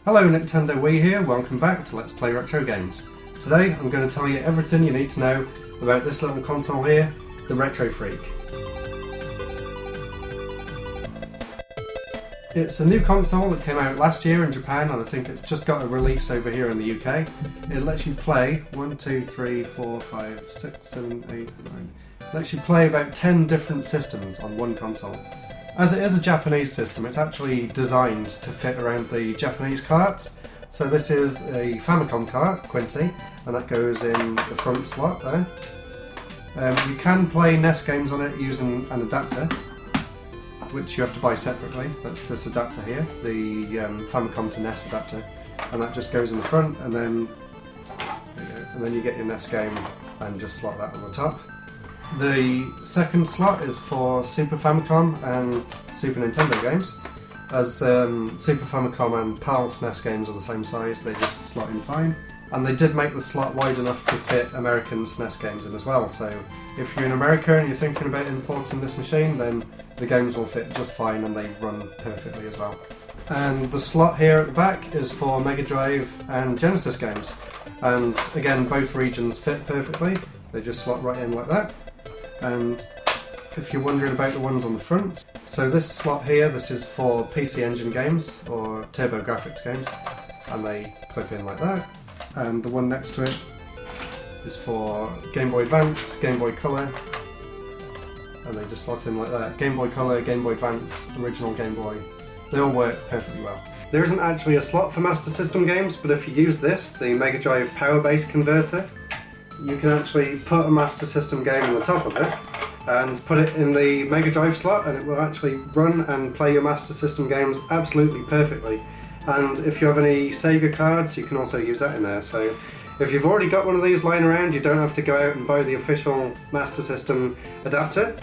Hello, Nintendo Wii here, welcome back to Let's Play Retro Games. Today I'm going to tell you everything you need to know about this little console here, the Retro Freak. It's a new console that came out last year in Japan, and I think it's just got a release over here in the UK. It lets you play 1, 2, 3, 4, 5, 6, 7, 8, 9. It lets you play about 10 different systems on one console. As it is a Japanese system, it's actually designed to fit around the Japanese carts. So this is a Famicom cart, Quinty, and that goes in the front slot there. You can play NES games on it using an adapter, which you have to buy separately. That's this adapter here, the Famicom to NES adapter, and that just goes in the front, and then you get your NES game and just slot that on the top. The second slot is for Super Famicom and Super Nintendo games. As Super Famicom and PAL SNES games are the same size, they just slot in fine. And they did make the slot wide enough to fit American SNES games in as well, so if you're in America and you're thinking about importing this machine, then the games will fit just fine and they run perfectly as well. And the slot here at the back is for Mega Drive and Genesis games. And again, both regions fit perfectly, they just slot right in like that. And if you're wondering about the ones on the front, so this slot here, this is for PC Engine games or Turbo Grafx games, and they clip in like that. And the one next to it is for Game Boy Advance, Game Boy Color, and they just slot in like that. Game Boy Color, Game Boy Advance, original Game Boy, they all work perfectly well. There isn't actually a slot for Master System games, but if you use this, the Mega Drive Power Base Converter, you can actually put a Master System game on the top of it and put it in the Mega Drive slot, and it will actually run and play your Master System games absolutely perfectly. And if you have any Sega cards, you can also use that in there. So if you've already got one of these lying around, you don't have to go out and buy the official Master System adapter.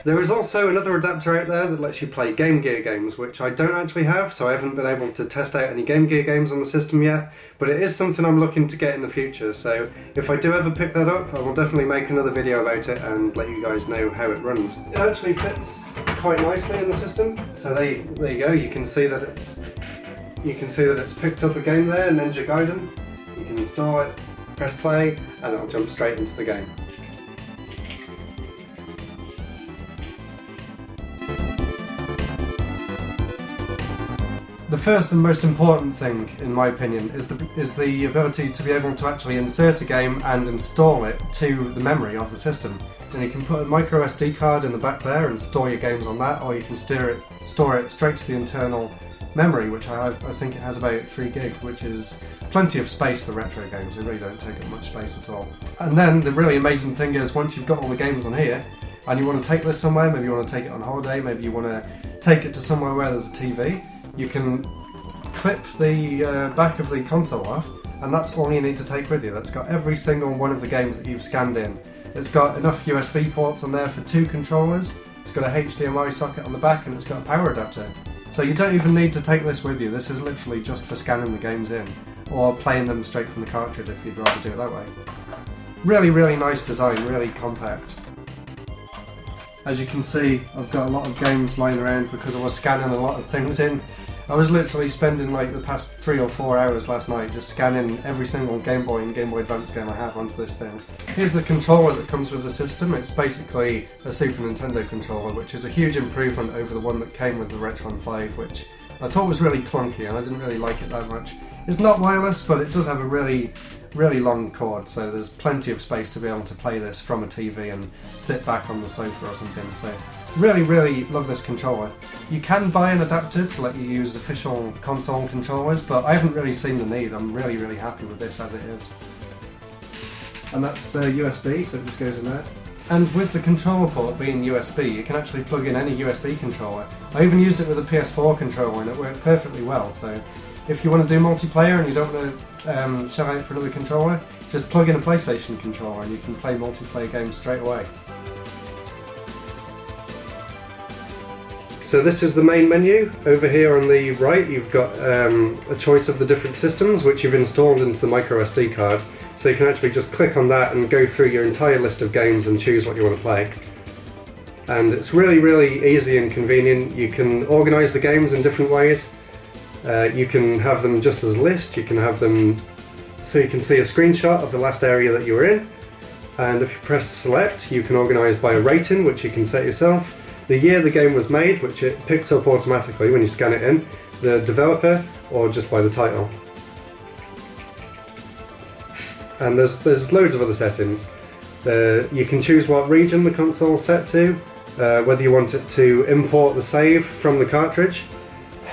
There is also another adapter out there that lets you play Game Gear games, which I don't actually have, so I haven't been able to test out any Game Gear games on the system yet, but it is something I'm looking to get in the future, so if I do ever pick that up, I will definitely make another video about it and let you guys know how it runs. It actually fits quite nicely in the system, so there you go, you can see that it's picked up a game there, Ninja Gaiden. You can install it, press play, and it'll jump straight into the game. The first and most important thing, in my opinion, is the ability to be able to actually insert a game and install it to the memory of the system. And you can put a micro SD card in the back there and store your games on that, or you can store it straight to the internal memory, which I think it has about 3 gig, which is plenty of space for retro games. They really don't take up much space at all. And then the really amazing thing is, once you've got all the games on here, and you want to take this somewhere, maybe you want to take it on holiday, maybe you want to take it to somewhere where there's a TV, you can clip the back of the console off, and that's all you need to take with you. That's got every single one of the games that you've scanned in. It's got enough USB ports on there for 2 controllers, it's got a HDMI socket on the back, and it's got a power adapter. So you don't even need to take this with you. This is literally just for scanning the games in, or playing them straight from the cartridge if you'd rather do it that way. Really, really nice design, really compact. As you can see, I've got a lot of games lying around because I was scanning a lot of things in. I was literally spending like the past 3 or 4 hours last night just scanning every single Game Boy and Game Boy Advance game I have onto this thing. Here's the controller that comes with the system. It's basically a Super Nintendo controller, which is a huge improvement over the one that came with the Retron 5, which I thought was really clunky and I didn't really like it that much. It's not wireless, but it does have a really long cord, so there's plenty of space to be able to play this from a TV and sit back on the sofa or something. So really love this controller. You can buy an adapter to let you use official console controllers, but I haven't really seen the need. I'm really happy with this as it is. And that's USB, so it just goes in there. And with the controller port being USB, you can actually plug in any USB controller. I even used it with a PS4 controller and it worked perfectly well, so if you want to do multiplayer and you don't want to shell out for another controller, just plug in a PlayStation controller and you can play multiplayer games straight away. So this is the main menu. Over here on the right you've got a choice of the different systems which you've installed into the micro SD card. So you can actually just click on that and go through your entire list of games and choose what you want to play. And it's really easy and convenient. You can organise the games in different ways. You can have them just as a list, you can have them so you can see a screenshot of the last area that you were in, and if you press select you can organise by a rating, which you can set yourself, the year the game was made, which it picks up automatically when you scan it in, the developer, or just by the title. And there's loads of other settings. You can choose what region the console is set to, whether you want it to import the save from the cartridge.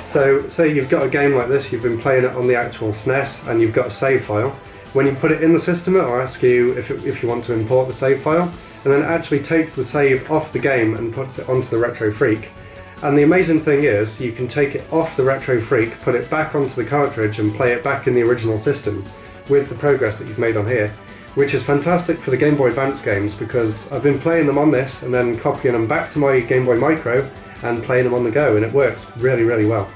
So say you've got a game like this, you've been playing it on the actual SNES and you've got a save file. When you put it in the system, it'll ask you if you want to import the save file, and then it actually takes the save off the game and puts it onto the Retro Freak. And the amazing thing is, you can take it off the Retro Freak, put it back onto the cartridge and play it back in the original system with the progress that you've made on here, which is fantastic for the Game Boy Advance games, because I've been playing them on this and then copying them back to my Game Boy Micro and playing them on the go, and it works really, really well.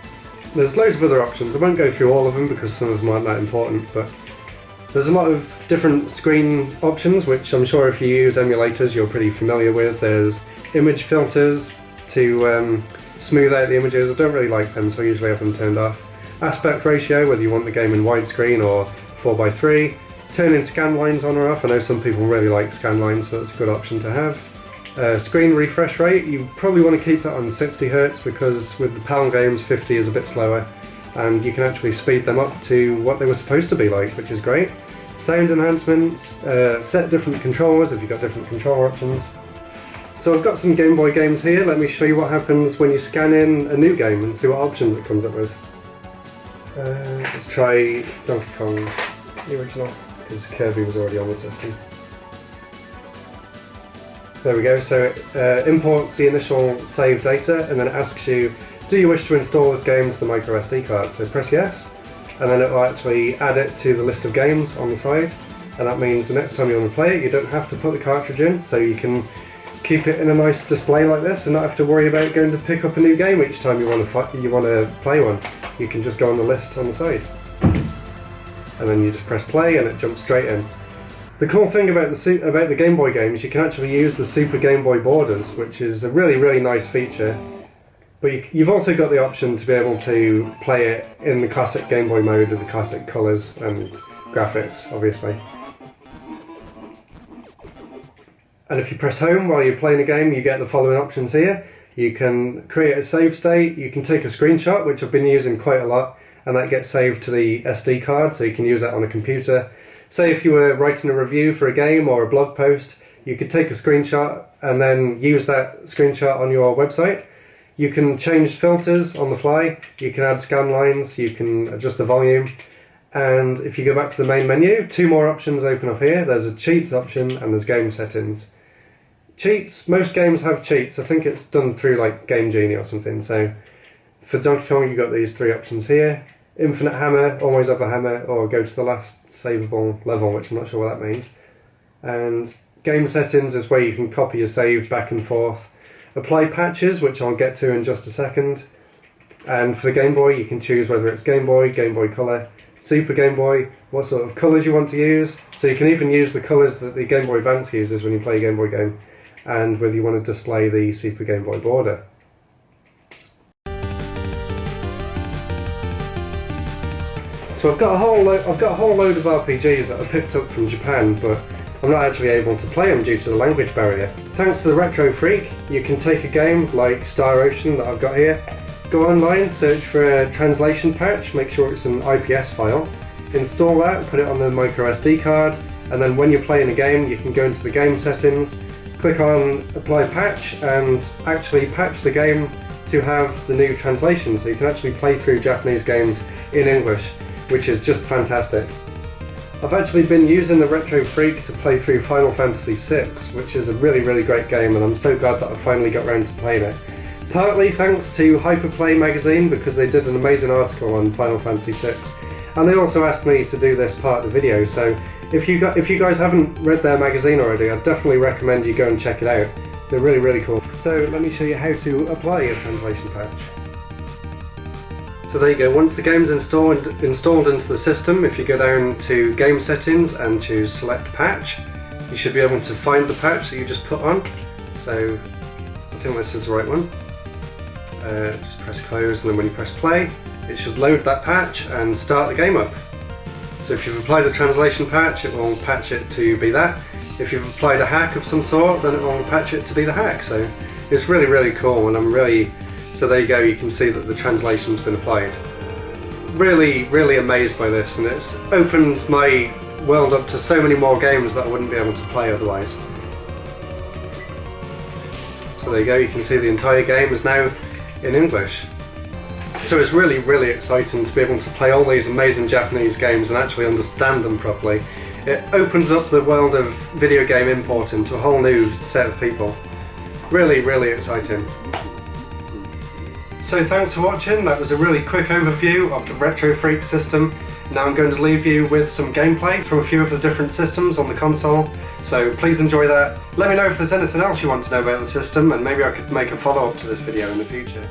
There's loads of other options. I won't go through all of them because some of them aren't that important, but there's a lot of different screen options, which I'm sure if you use emulators you're pretty familiar with. There's image filters to smooth out the images. I don't really like them, so I usually have them turned off. Aspect ratio, whether you want the game in widescreen or 4:3. Turning scan lines on or off. I know some people really like scan lines, so that's a good option to have. Screen refresh rate, you probably want to keep that on 60 Hz because with the PAL games 50 is a bit slower, and you can actually speed them up to what they were supposed to be like, which is great. Sound enhancements, set different controllers if you've got different controller options. So I've got some Game Boy games here. Let me show you what happens when you scan in a new game and see what options it comes up with. Let's try Donkey Kong, the original, because Kirby was already on the system. There we go, so it imports the initial save data and then it asks you, do you wish to install this game to the micro SD card? So press yes, and then it will actually add it to the list of games on the side, and that means the next time you want to play it you don't have to put the cartridge in, so you can keep it in a nice display like this and not have to worry about going to pick up a new game each time you want to play one. You can just go on the list on the side, and then you just press play and it jumps straight in. The cool thing about the Game Boy games, you can actually use the Super Game Boy borders, which is a really, really nice feature. But you've also got the option to be able to play it in the classic Game Boy mode with the classic colours and graphics, obviously. And if you press home while you're playing a game, you get the following options here. You can create a save state, you can take a screenshot, which I've been using quite a lot, and that gets saved to the SD card, so you can use that on a computer. Say if you were writing a review for a game or a blog post, you could take a screenshot and then use that screenshot on your website. You can change filters on the fly, you can add scan lines, you can adjust the volume, and if you go back to the main menu, two more options open up here. There's a cheats option and there's game settings. Cheats, most games have cheats. I think it's done through like Game Genie or something. So for Donkey Kong you've got these three options here. Infinite hammer, always have the hammer, or go to the last savable level, which I'm not sure what that means. And game settings is where you can copy your save back and forth. Apply patches, which I'll get to in just a second. And for the Game Boy, you can choose whether it's Game Boy Color, Super Game Boy, what sort of colours you want to use. So you can even use the colours that the Game Boy Advance uses when you play a Game Boy game, and whether you want to display the Super Game Boy border. So I've got a whole load of RPGs that I picked up from Japan, but I'm not actually able to play them due to the language barrier. Thanks to the Retro Freak, you can take a game like Star Ocean that I've got here, go online, search for a translation patch, make sure it's an IPS file, install that, put it on the micro SD card, and then when you're playing a game you can go into the game settings, click on apply patch, and actually patch the game to have the new translation, so you can actually play through Japanese games in English, which is just fantastic. I've actually been using the Retro Freak to play through Final Fantasy VI, which is a really, really great game, and I'm so glad that I finally got around to playing it. Partly thanks to Hyperplay magazine, because they did an amazing article on Final Fantasy VI, and they also asked me to do this part of the video, so if you guys haven't read their magazine already, I'd definitely recommend you go and check it out. They're really, really cool. So let me show you how to apply a translation patch. So there you go, once the game's installed into the system, if you go down to Game Settings and choose Select Patch, you should be able to find the patch that you just put on. So I think this is the right one. Just press close, and then when you press play, it should load that patch and start the game up. So if you've applied a translation patch, it will patch it to be that. If you've applied a hack of some sort, then it will patch it to be the hack. So it's really, really cool, and so there you go, you can see that the translation's been applied. Really, really amazed by this, and it's opened my world up to so many more games that I wouldn't be able to play otherwise. So there you go, you can see the entire game is now in English. So it's really, really exciting to be able to play all these amazing Japanese games and actually understand them properly. It opens up the world of video game importing to a whole new set of people. Really, really exciting. So thanks for watching. That was a really quick overview of the Retro Freak system. Now I'm going to leave you with some gameplay from a few of the different systems on the console. So please enjoy that. Let me know if there's anything else you want to know about the system, and maybe I could make a follow-up to this video in the future.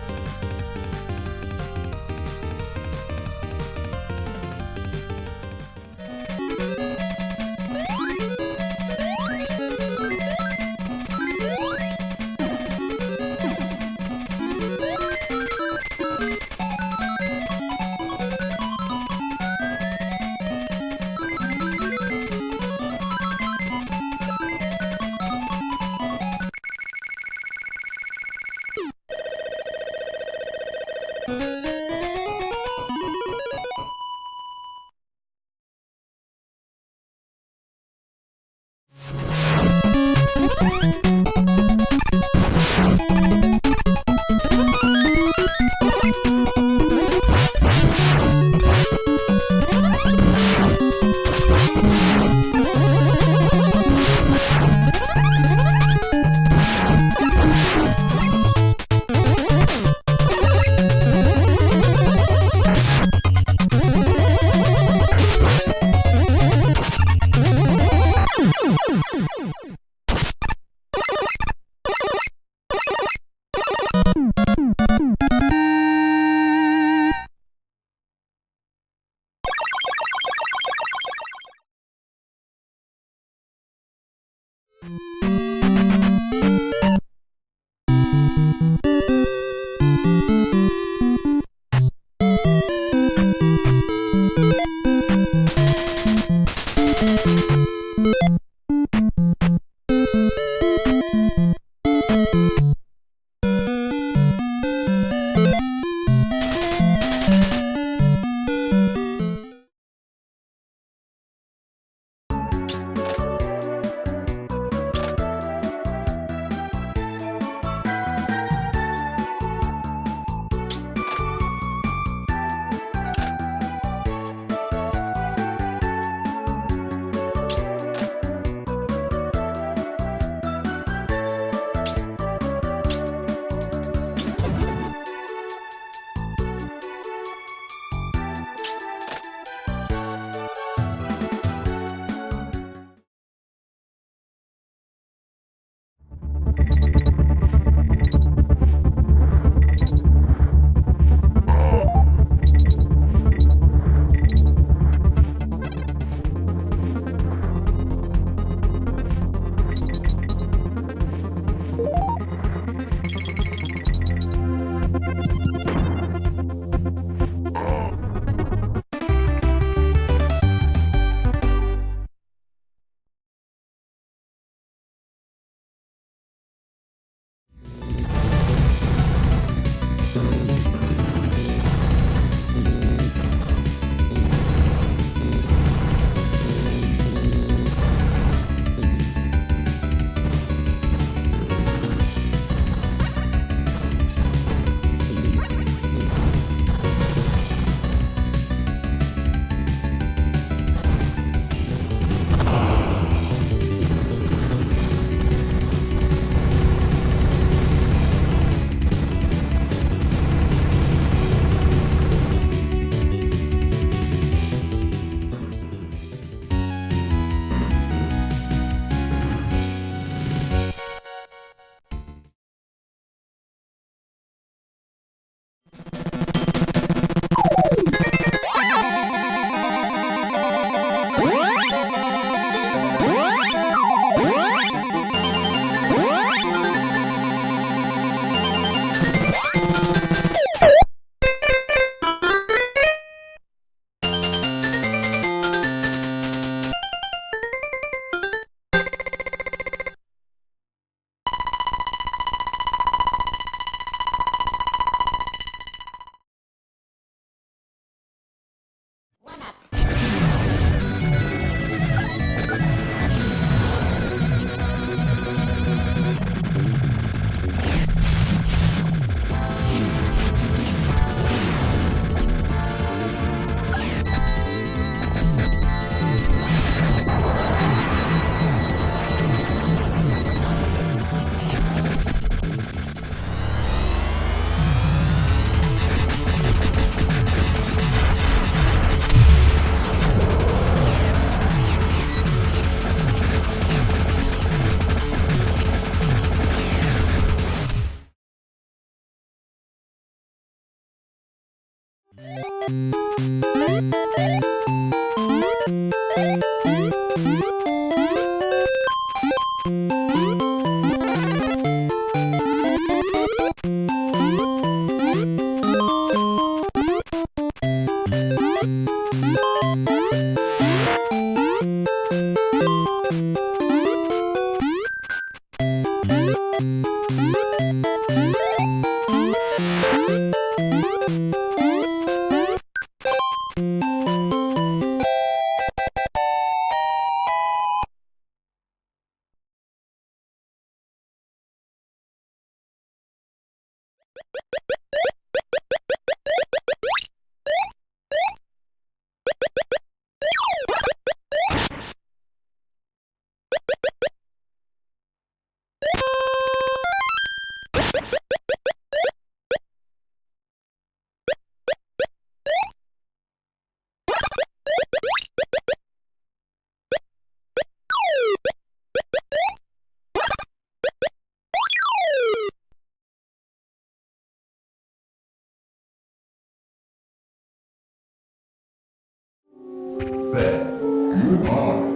There, good morning.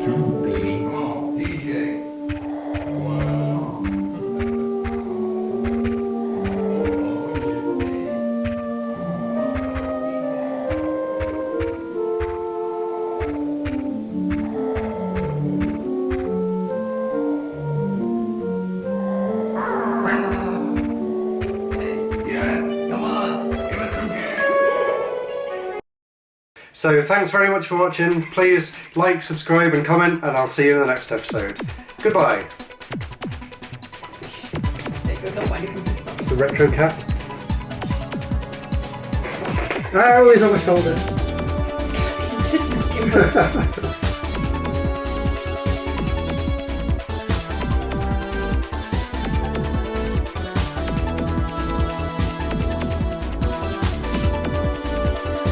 Two beating off, DJ. Wow. Yeah, come on, give it some gas. So thanks very much for watching. Please like, subscribe and comment, and I'll see you in the next episode. Goodbye. The retro cat. Oh, he's on my shoulder.